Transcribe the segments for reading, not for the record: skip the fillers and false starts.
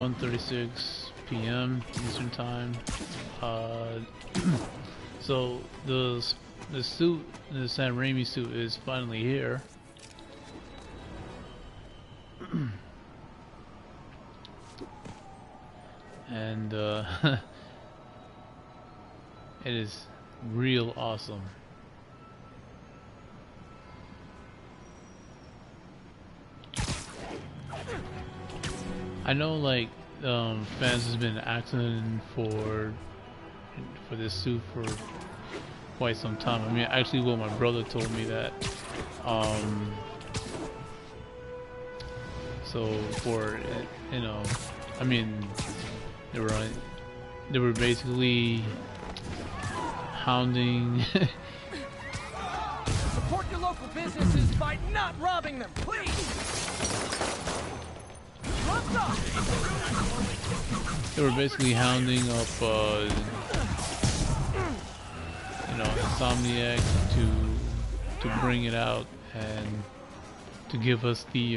1:36 p.m. Eastern Time. Uh, so the suit, the Sam Raimi suit, is finally here. And it is real awesome. I know, like, fans has been asking for this suit for quite some time. I mean, actually, well, my brother told me that. So for you know, I mean, they were basically hounding. Support your local businesses by not robbing them, please. They were basically hounding up, Insomniac to bring it out and to give us the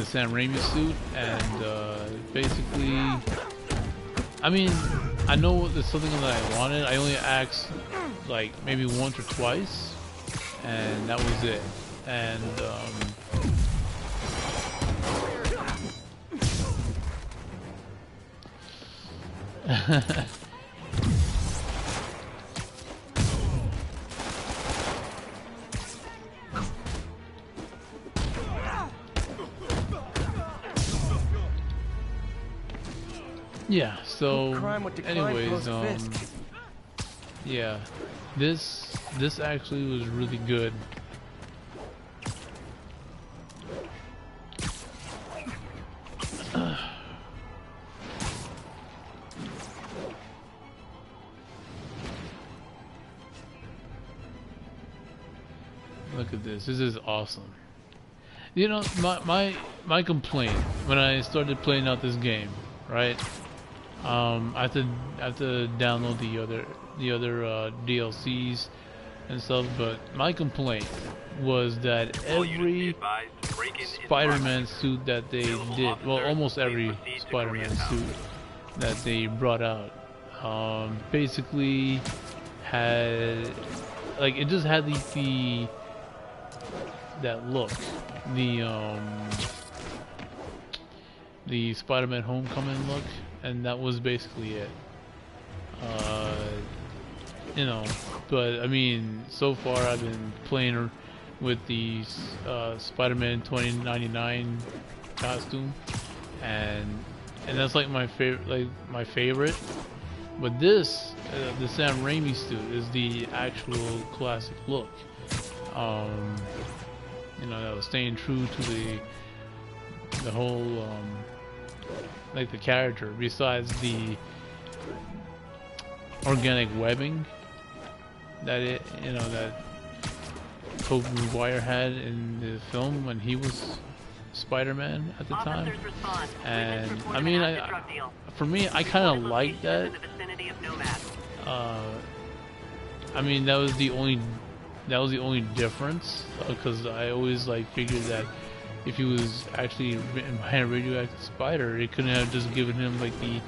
Sam Raimi suit, and basically, I mean, I know there's something that I wanted. I only asked like maybe once or twice, and that was it. And yeah, so anyways, yeah, this actually was really good. Look at this. This is awesome. You know, my complaint when I started playing out this game, right? I have to download the other DLCs and stuff, but my complaint was that every Spider-Man suit that they did, well, almost every Spider-Man suit that they brought out, basically had, like, it just had that look, the Spider-Man Homecoming look, and that was basically it. You know, but I mean, so far I've been playing with the Spider-Man 2099 costume, and that's like my favorite. But this, the Sam Raimi suit, is the actual classic look. You know, that was staying true to the whole like the character, besides the organic webbing that that Tobey Maguire had in the film when he was Spider-Man at the time. And I mean, for me, I kind of like that. I mean, that was the only difference, because I always like figured that if he was actually written by a radioactive spider, it couldn't have just given him like the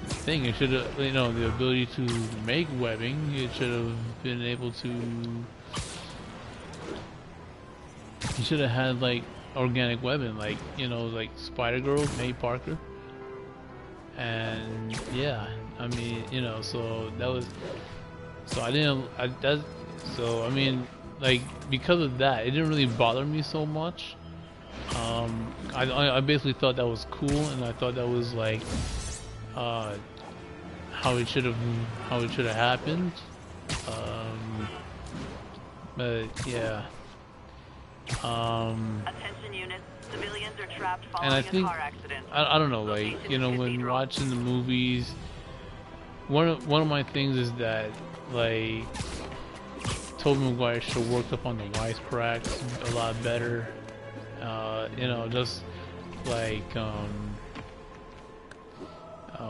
thing. It should have, you know, the ability to make webbing. It should have been able to. He should have had like organic webbing, like, you know, like Spider-Girl, May Parker. And yeah, I mean, you know, so that was. So So I mean, like, because of that, it didn't really bother me so much. I basically thought that was cool, and I thought that was like how it should have happened. But yeah. Attention units, civilians are trapped And I following think a car accident. I don't know, like, you know, when watching the movies, one of my things is that, like, Tobey Maguire should have worked up on the wisecracks a lot better. You know, just like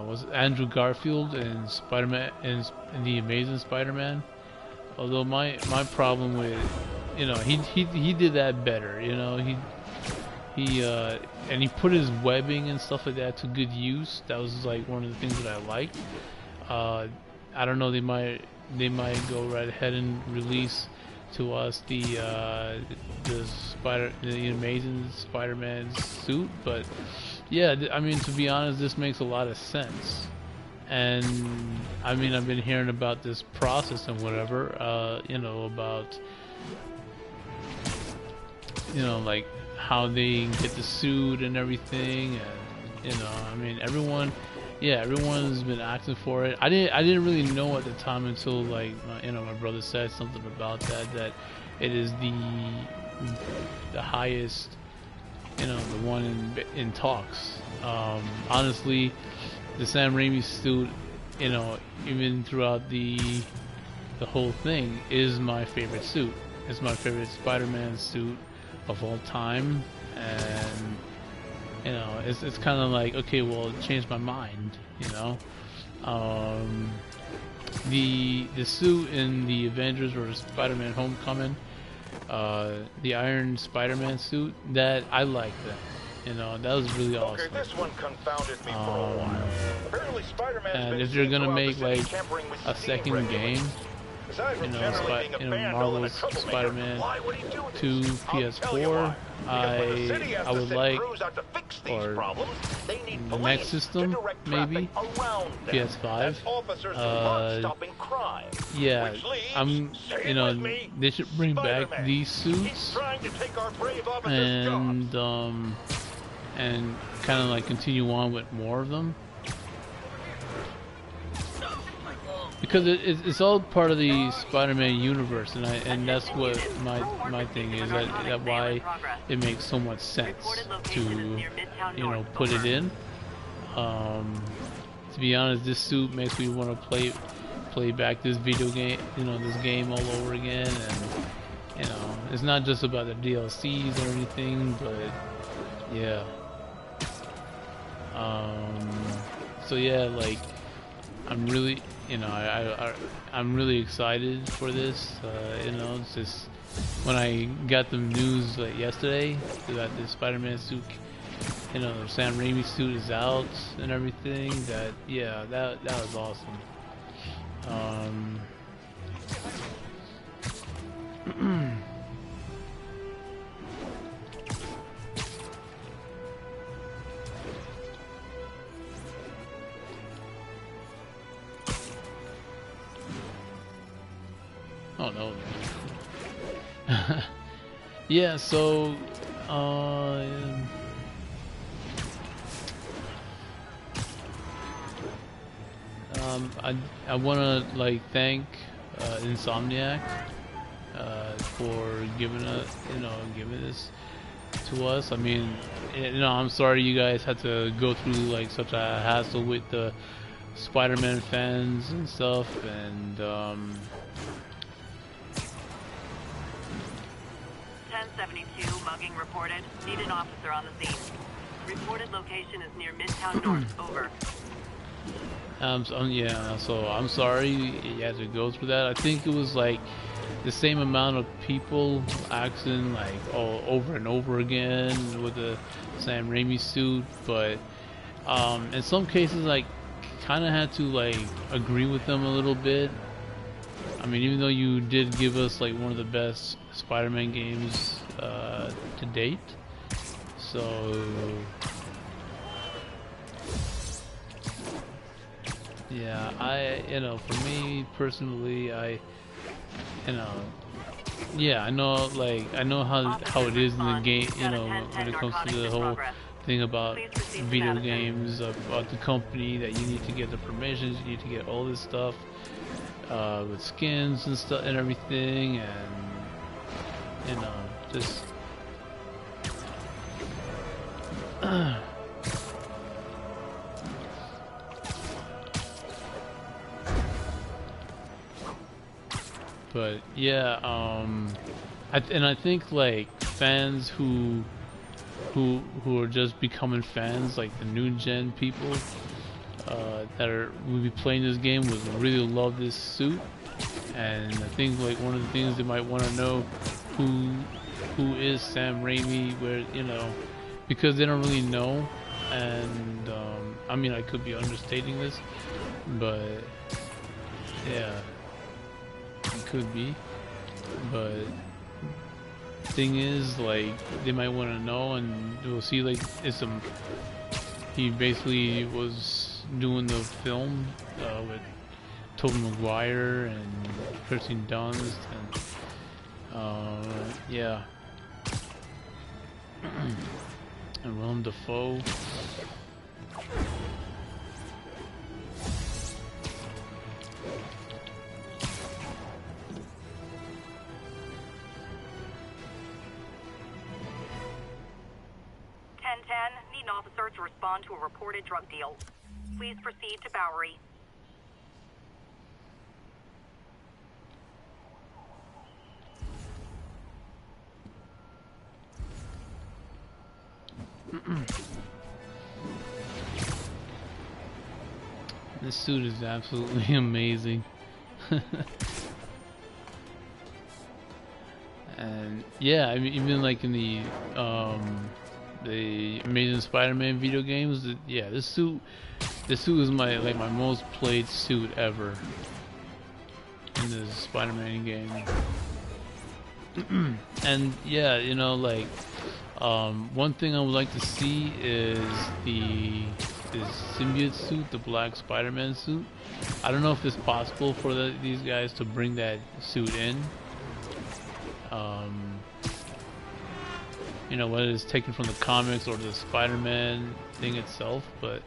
was it Andrew Garfield in Spider-Man in the Amazing Spider-Man. Although my problem with, you know, he did that better. You know, and he put his webbing and stuff like that to good use. That was like one of the things that I liked. I don't know, they might go right ahead and release to us the Amazing Spider-Man suit, but yeah, I mean, to be honest, this makes a lot of sense. And I mean, I've been hearing about this process and whatever, you know, about, you know, like how they get the suit and everything, and you know, I mean, everyone's been asking for it. I didn't really know at the time until like my brother said something about that it is the highest, you know, the one in talks. Honestly, the Sam Raimi suit, you know, even throughout the whole thing, is my favorite suit. It's my favorite Spider-Man suit of all time, and you know, it's kind of like, okay, well, it changed my mind, you know. The suit in the Avengers or Spider-Man Homecoming, the Iron Spider-Man suit, that I like that. You know, that was really awesome. Okay, this one confounded me for a while. Apparently Spider-Man's and been if you're gonna seen make throughout the like city tampering with a Steam second regulations. game, Aside you from know, generally being a vandal and a Marvel's troublemaker, Spider-Man why would he do this? 2 I'll tell you PS4, why. Because when the city has I to would send like, crews out to fix these or problems, they need the police next system, to direct maybe traffic around them, PS5, as officers are stopping crime. yeah, Which leads, say say you know, with me, they should bring back Spider-Man. these He's suits trying to take our brave officers' jobs. and kind of like continue on with more of them, because it's all part of the Spider-Man universe, and that's what my thing is, that why it makes so much sense to, you know, put it in. To be honest, this suit makes me want to play back this video game, you know, this game all over again. And you know, it's not just about the DLCs or anything, but yeah. So yeah, like, I'm really, you know, I'm really excited for this. You know, it's just, when I got the news like yesterday that the Spider-Man suit, you know, the Sam Raimi suit is out and everything, that, yeah, that was awesome. Oh no. Yeah, so I want to like thank Insomniac for giving this to us. I mean, you know, I'm sorry you guys had to go through like such a hassle with the Spider-Man fans and stuff, and 1072 mugging reported. Need an officer on the scene. Reported location is near Midtown North. Over. Yeah, so I'm sorry you had to go through that. I think it was like the same amount of people asking like over and over again with the Sam Raimi suit, but in some cases like kind of had to like agree with them a little bit. I mean, even though you did give us like one of the best Spider-Man games to date, so yeah, you know, for me personally, you know, yeah, I know, like, I know how it is in the game, you know, when it comes to the whole thing about video games, about the company, that you need to get the permissions, you need to get all this stuff with skins and stuff and everything, and you know, just but yeah, I think like fans who are just becoming fans, like the new gen people that will be playing this game, would really love this suit. And I think like one of the things they might want to know, who is Sam Raimi, where, you know, because they don't really know, and I mean, I could be understating this, but yeah, it could be. But thing is, like, they might want to know, and we'll see. Like, he basically was doing the film with Tobey Maguire and Kirsten Dunst, and yeah, and Willem Dafoe. Need an officer to respond to a reported drug deal. Please proceed to Bowery. This suit is absolutely amazing. And yeah, I mean, even like in the Amazing Spider-Man video games, yeah, this suit is my most played suit ever in the Spider-Man game. And yeah, you know, like one thing I would like to see is this symbiote suit, the black Spider-Man suit. I don't know if it's possible for these guys to bring that suit in. You know, whether it's taken from the comics or the Spider-Man thing itself, but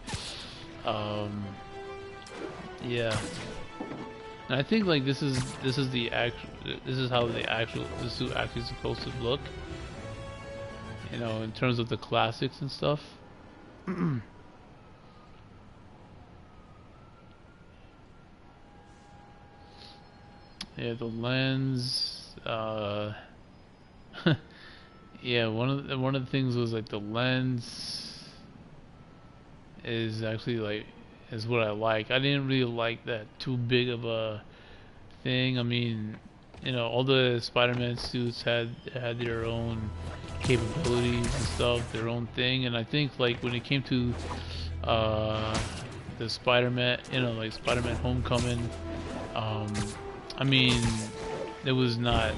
yeah. And I think like this is how the suit actually is supposed to look. You know, in terms of the classics and stuff. Yeah, the lens. Yeah, one of the things was like the lens is actually like is what I like. I didn't really like that too big of a thing. I mean, you know, all the Spider-Man suits had their own capabilities and stuff, their own thing, and I think like when it came to the Spider-Man, you know, like Spider-Man Homecoming, I mean, it was not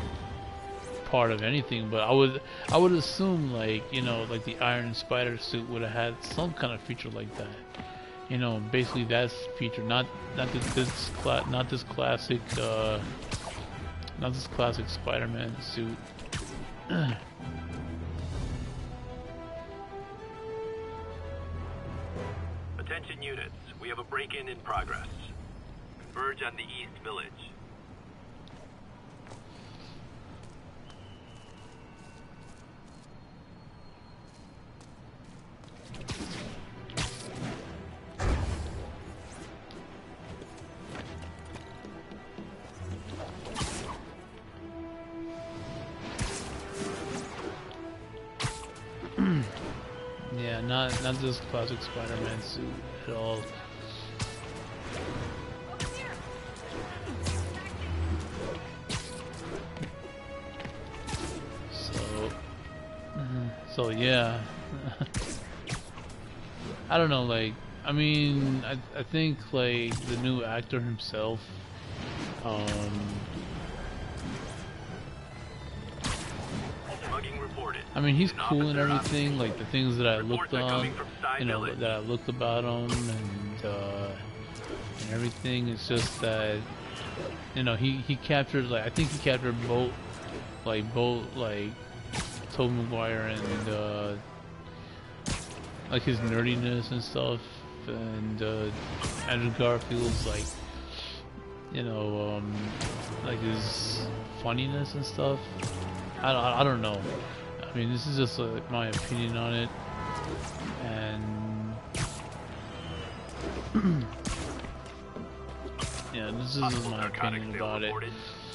part of anything, but I would assume, like, you know, like the Iron Spider suit would have had some kind of feature like that. You know, basically that's feature, not this classic Spider-Man suit. Attention units, we have a break-in in progress. Converge on the East Village. Yeah, not this classic Spider-Man suit at all. So yeah. I don't know, like, I mean, I think like the new actor himself, I mean, he's cool and everything, like the things that I looked on, you know, that I looked about him and everything. It's just that, you know, he captured, like, I think he captured both Tobey Maguire and like his nerdiness and stuff, and Andrew Garfield's, like, you know, like his funniness and stuff. I don't know. I mean, this is just like my opinion on it, and yeah, this is my opinion about it.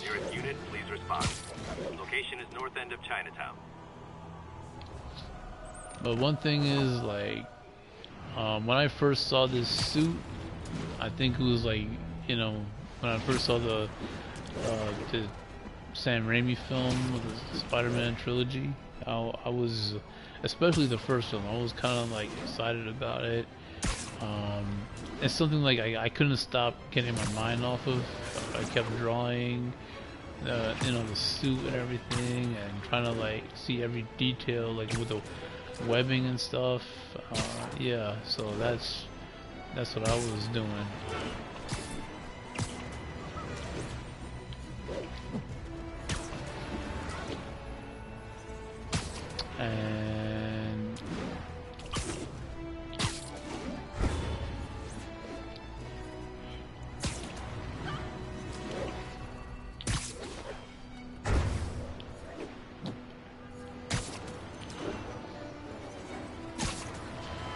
Nearest unit, please respond. Location is north end of Chinatown. But one thing is, like, when I first saw this suit, I think it was like, you know, when I first saw the Sam Raimi film with the Spider-Man trilogy, I was, especially the first one, I was kind of like excited about it. It's something like I couldn't stop getting my mind off of. I kept drawing, you know, the suit and everything, and trying to like see every detail, like with the webbing and stuff. Yeah, so that's what I was doing. And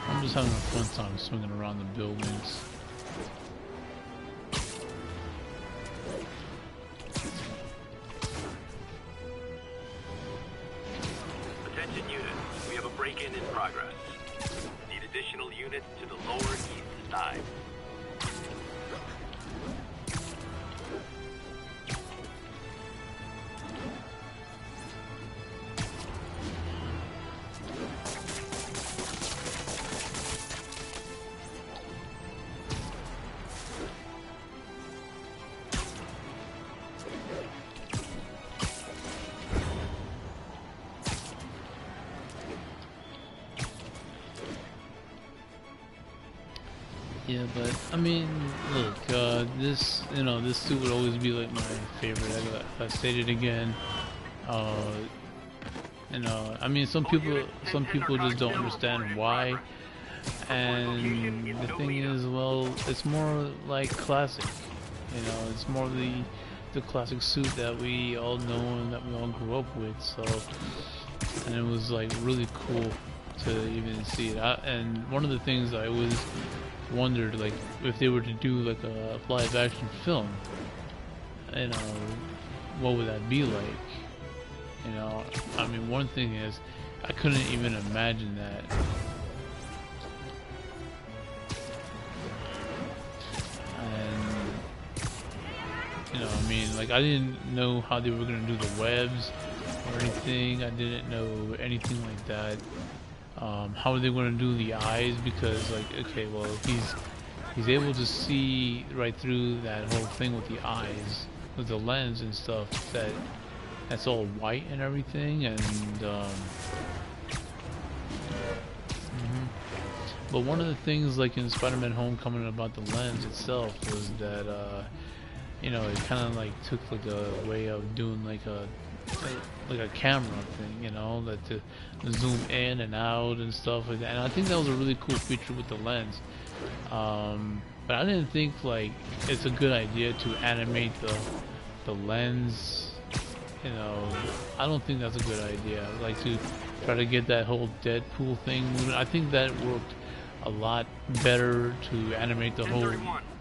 I'm just having a fun time swinging around the buildings. Attention units, we have a break-in in progress. Need additional units to the lower east side. Yeah, but I mean, look, this, you know, this suit would always be like my favorite. I stated again. You know, I mean, some people just don't understand why. And the thing is, well, it's more like classic. You know, it's more the classic suit that we all know and that we all grew up with. So, and it was like really cool to even see it. And one of the things I always wondered, like, if they were to do like a live action film, you know, what would that be like? You know, I mean, one thing is, I couldn't even imagine that. And, you know, I mean, like, I didn't know how they were gonna do the webs or anything. I didn't know anything like that. How are they going to do the eyes? Because, like, okay, well, he's able to see right through that whole thing with the eyes, with the lens and stuff. That's all white and everything, and but one of the things, like in Spider-Man: Homecoming, about the lens itself was that you know, it kind of like took like a way of doing like a camera thing, you know, that to zoom in and out and stuff like that. And I think that was a really cool feature with the lens. But I didn't think like it's a good idea to animate the lens. You know, I don't think that's a good idea. Like to try to get that whole Deadpool thing. I think that worked a lot better to animate the whole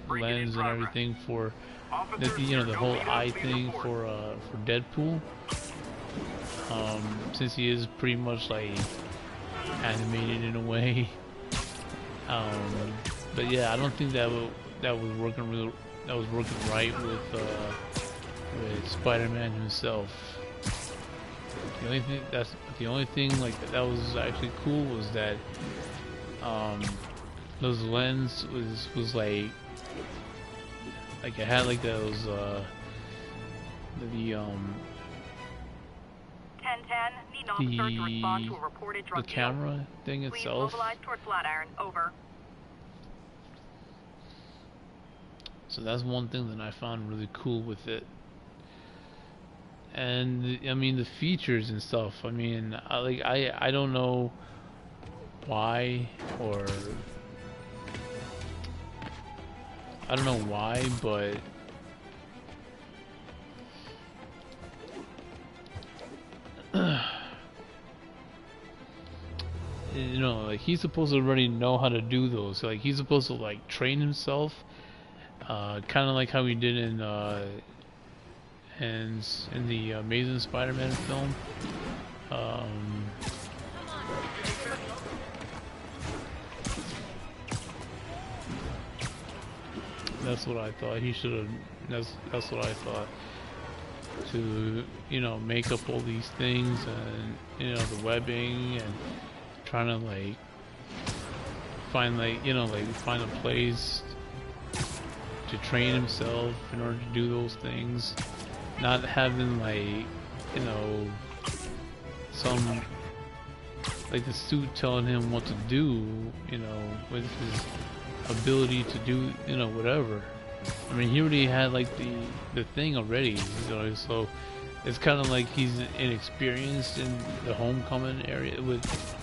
lens and everything for you know, the whole eye thing for Deadpool. Since he is pretty much like animated in a way. But yeah, I don't think that was working right with Spider-Man himself. The only thing like that was actually cool was that those lens was like it had like those the 1010, need an officer to respond to a reported drug deal. camera thing Please itself. mobilize toward Flatiron. Over. So that's one thing that I found really cool with it. And I mean the features and stuff. I mean, I don't know why, or I don't know why, but you know, like he's supposed to already know how to do those. So, like he's supposed to like train himself, kind of like how he did in the Amazing Spider-Man film. That's what I thought. He should have. That's what I thought. to, you know, make up all these things and, you know, the webbing and trying to like find like, you know, like find a place to train himself in order to do those things, not having like, you know, some like the suit telling him what to do, you know, with his ability to do, you know, whatever. I mean, he already had like the thing already, you know, so it's kind of like he's inexperienced in the homecoming area with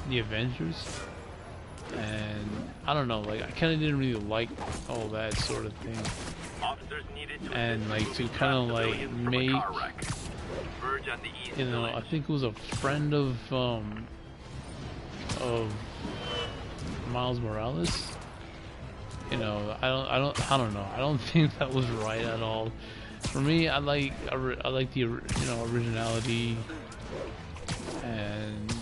the Avengers, and I don't know, like I kind of didn't really like all that sort of thing, Officers needed to and like to kind of like make, you know, I think it was a friend of Miles Morales. You know, I don't know. I don't think that was right at all. For me, I like the, you know, originality, and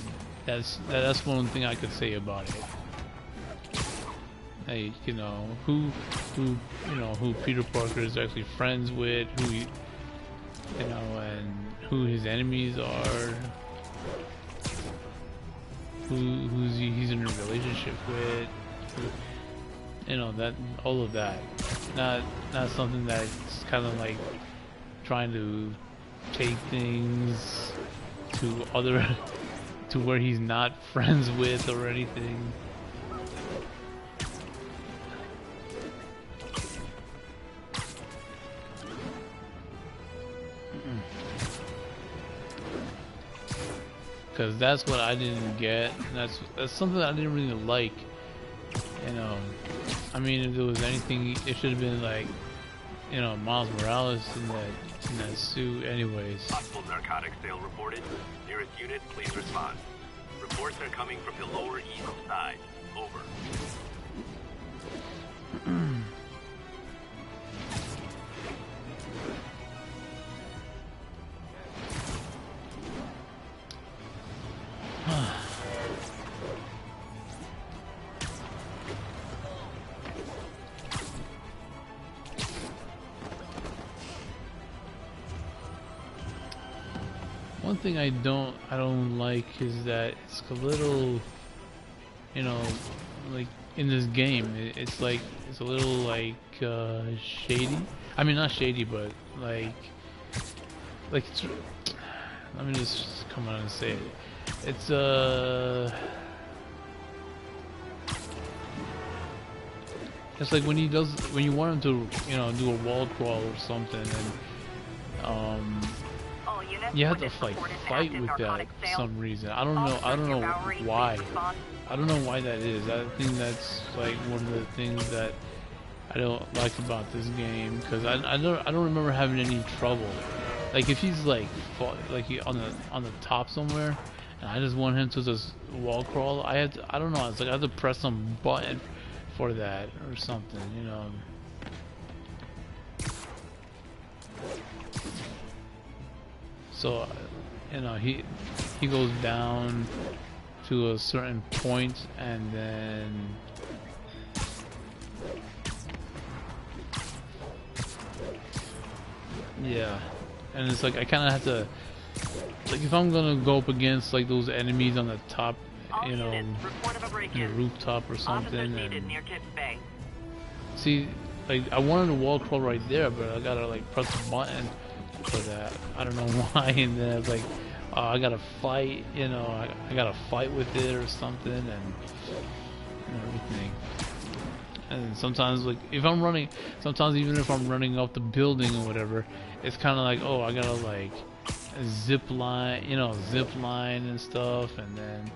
that's one thing I could say about it. Like, you know, who Peter Parker is actually friends with, who he, you know, and who his enemies are, who's he's in a relationship with. You know, that, all of that, not something that's kind of like trying to take things to other to where he's not friends with or anything. Because that's what I didn't get. That's something that I didn't really like. You know, I mean, if there was anything, it should have been like, you know, Miles Morales in that suit. Anyways. Possible narcotics sale reported. Nearest unit, please respond. Reports are coming from the lower east side. Over. One thing I don't like is that it's a little, you know, like in this game, it's like it's a little like shady. I mean, not shady, but like it's. Let me just come on and say it. It's it's like when you want him to, you know, do a wall crawl or something, and you have to fight with that for some reason. I don't know why. I don't know why that is. I think that's like one of the things that I don't like about this game, because I don't remember having any trouble. Like if he's like on the top somewhere, and I just want him to just wall crawl, I don't know. It's like I have to press some button for that or something, you know. So, you know, he goes down to a certain point, and then yeah, and it's like I kind of have to, like, if I'm gonna go up against like those enemies on the top, you know, in the rooftop or something, and see, like I wanted to wall crawl right there, but I gotta like press the button for that. I don't know why, and then it's like, I gotta fight, you know, I gotta fight with it or something, and everything. And sometimes, like, if I'm running, sometimes even if I'm running up the building or whatever, it's kind of like, oh, I gotta like zip line, you know, zip line and stuff, and then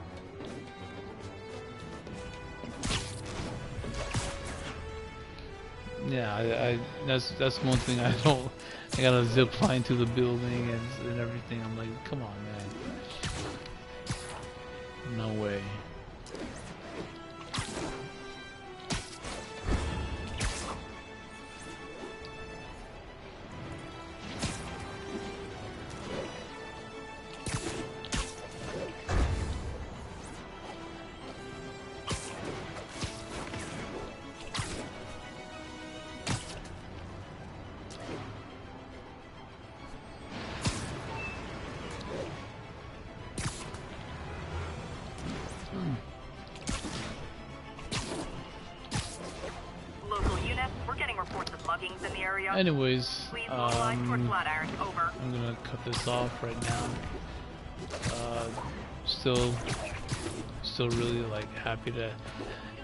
yeah, that's one thing I don't. I gotta zip line to the building and everything. I'm like, come on, man. No way. muggings in the area. Anyways, Please mobilize toward Flatiron. Over. I'm gonna cut this off right now. Still really like happy that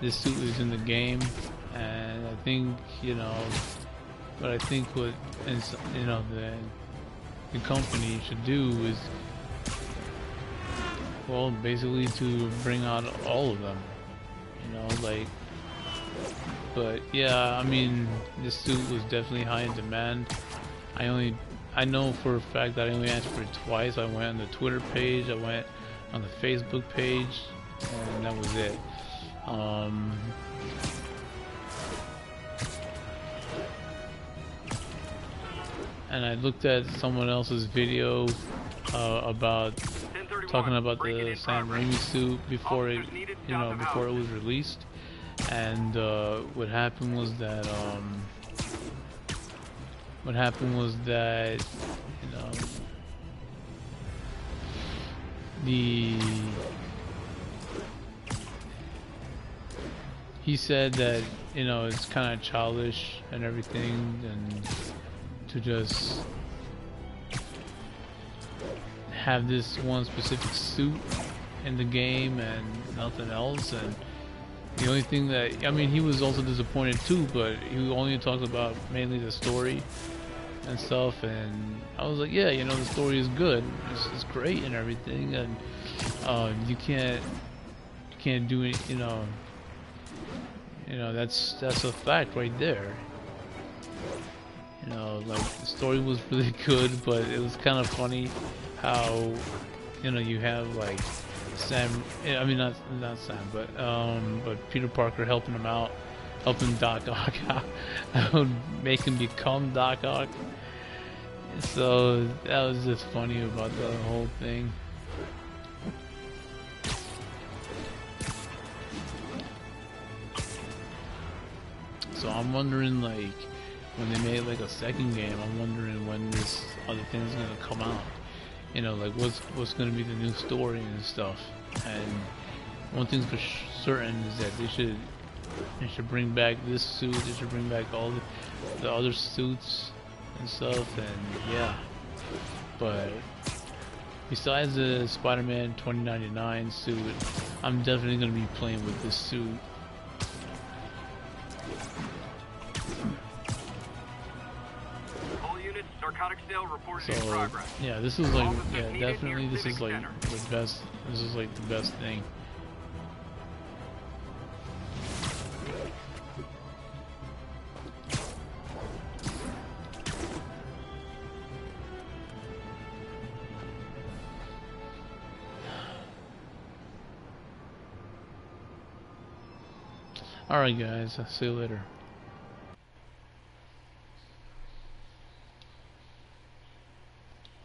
this suit is in the game, and I think what I think what the company should do is, well, basically to bring out all of them, like. But yeah, I mean, this suit was definitely high in demand. I know for a fact that I only asked for it twice. I went on the Twitter page, I went on the Facebook page, and that was it. And I looked at someone else's video about talking about the Sam Raimi suit before it, before it was released. And what happened was that he said that it's kind of childish and everything, and to just have this one specific suit in the game and nothing else. And the only thing that, I mean, he was also disappointed too, but he only talked about mainly the story and stuff, and I was like, yeah, the story is good, it's great and everything, and you can't do it, that's a fact right there. Like, the story was really good, but it was kind of funny how, you have like Sam, I mean not Sam, but Peter Parker helping him out, helping Doc Ock out, make him become Doc Ock. So that was just funny about the whole thing. So I'm wondering, like, when they made like a second game, I'm wondering when this other thing is gonna come out. Like what's gonna be the new story and stuff. And one thing's for certain is that they should bring back this suit. They should bring back all the other suits and stuff. And yeah, but besides the Spider-Man 2099 suit, I'm definitely gonna be playing with this suit. Narcotic sale reported in So progress. yeah, this is like, yeah, definitely this is like the best. This is like the best thing. Alright guys, I'll see you later.